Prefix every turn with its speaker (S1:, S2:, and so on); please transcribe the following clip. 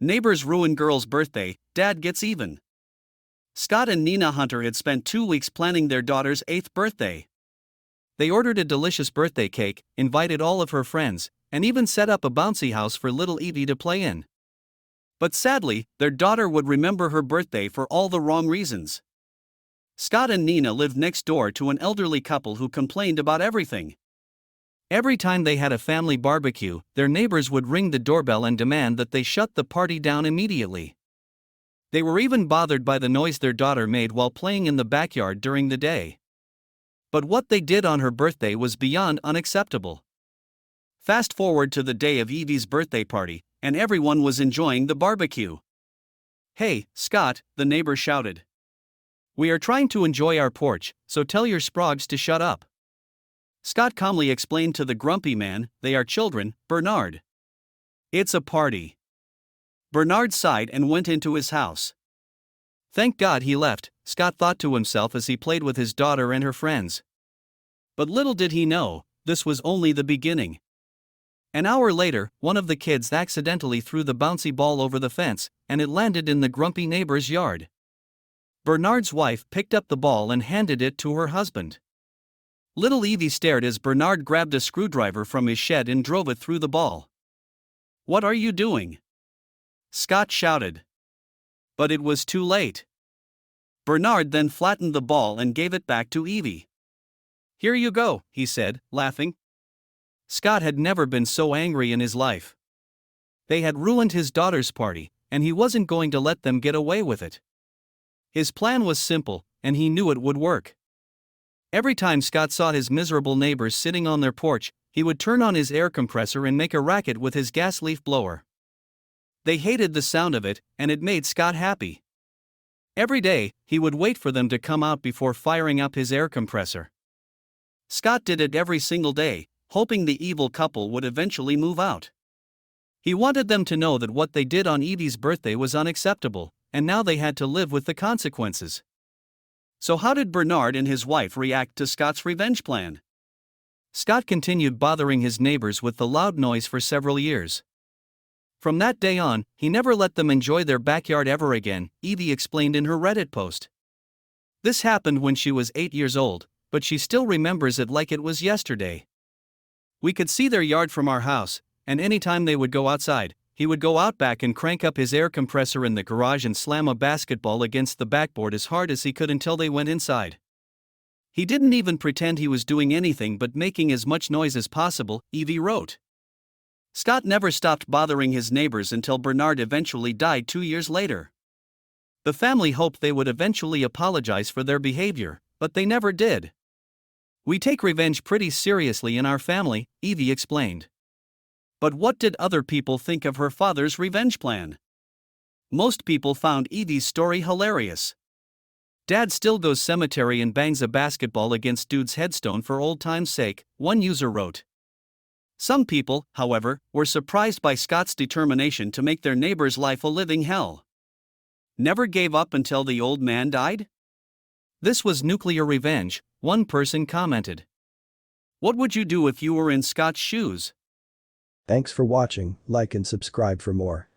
S1: Neighbors ruin girl's birthday, dad gets even. Scott and Nina Hunter had spent 2 weeks planning their daughter's 8th birthday. They ordered a delicious birthday cake, invited all of her friends, and even set up a bouncy house for little Evie to play in. But sadly, their daughter would remember her birthday for all the wrong reasons. Scott and Nina lived next door to an elderly couple who complained about everything. Every time they had a family barbecue, their neighbors would ring the doorbell and demand that they shut the party down immediately. They were even bothered by the noise their daughter made while playing in the backyard during the day. But what they did on her birthday was beyond unacceptable. Fast forward to the day of Evie's birthday party, and everyone was enjoying the barbecue. "Hey, Scott," the neighbor shouted. "We are trying to enjoy our porch, so tell your sprogs to shut up." Scott calmly explained to the grumpy man, "They are children, Bernard. It's a party." Bernard sighed and went into his house. Thank God he left, Scott thought to himself as he played with his daughter and her friends. But little did he know, this was only the beginning. An hour later, one of the kids accidentally threw the bouncy ball over the fence, and it landed in the grumpy neighbor's yard. Bernard's wife picked up the ball and handed it to her husband. Little Evie stared as Bernard grabbed a screwdriver from his shed and drove it through the ball. "What are you doing?" Scott shouted. But it was too late. Bernard then flattened the ball and gave it back to Evie. "Here you go," he said, laughing. Scott had never been so angry in his life. They had ruined his daughter's party, and he wasn't going to let them get away with it. His plan was simple, and he knew it would work. Every time Scott saw his miserable neighbors sitting on their porch, he would turn on his air compressor and make a racket with his gas leaf blower. They hated the sound of it, and it made Scott happy. Every day, he would wait for them to come out before firing up his air compressor. Scott did it every single day, hoping the evil couple would eventually move out. He wanted them to know that what they did on Evie's birthday was unacceptable, and now they had to live with the consequences. So how did Bernard and his wife react to Scott's revenge plan? Scott continued bothering his neighbors with the loud noise for several years. From that day on, he never let them enjoy their backyard ever again, Evie explained in her Reddit post. This happened when she was 8 years old, but she still remembers it like it was yesterday. "We could see their yard from our house, and anytime they would go outside, he would go out back and crank up his air compressor in the garage and slam a basketball against the backboard as hard as he could until they went inside. He didn't even pretend he was doing anything but making as much noise as possible," Evie wrote. Scott never stopped bothering his neighbors until Bernard eventually died 2 years later. The family hoped they would eventually apologize for their behavior, but they never did. "We take revenge pretty seriously in our family," Evie explained. But what did other people think of her father's revenge plan? Most people found Evie's story hilarious. "Dad still goes cemetery and bangs a basketball against dude's headstone for old time's sake," one user wrote. Some people, however, were surprised by Scott's determination to make their neighbor's life a living hell. "Never gave up until the old man died?" "This was nuclear revenge," one person commented. What would you do if you were in Scott's shoes?
S2: Thanks for watching, like and subscribe for more.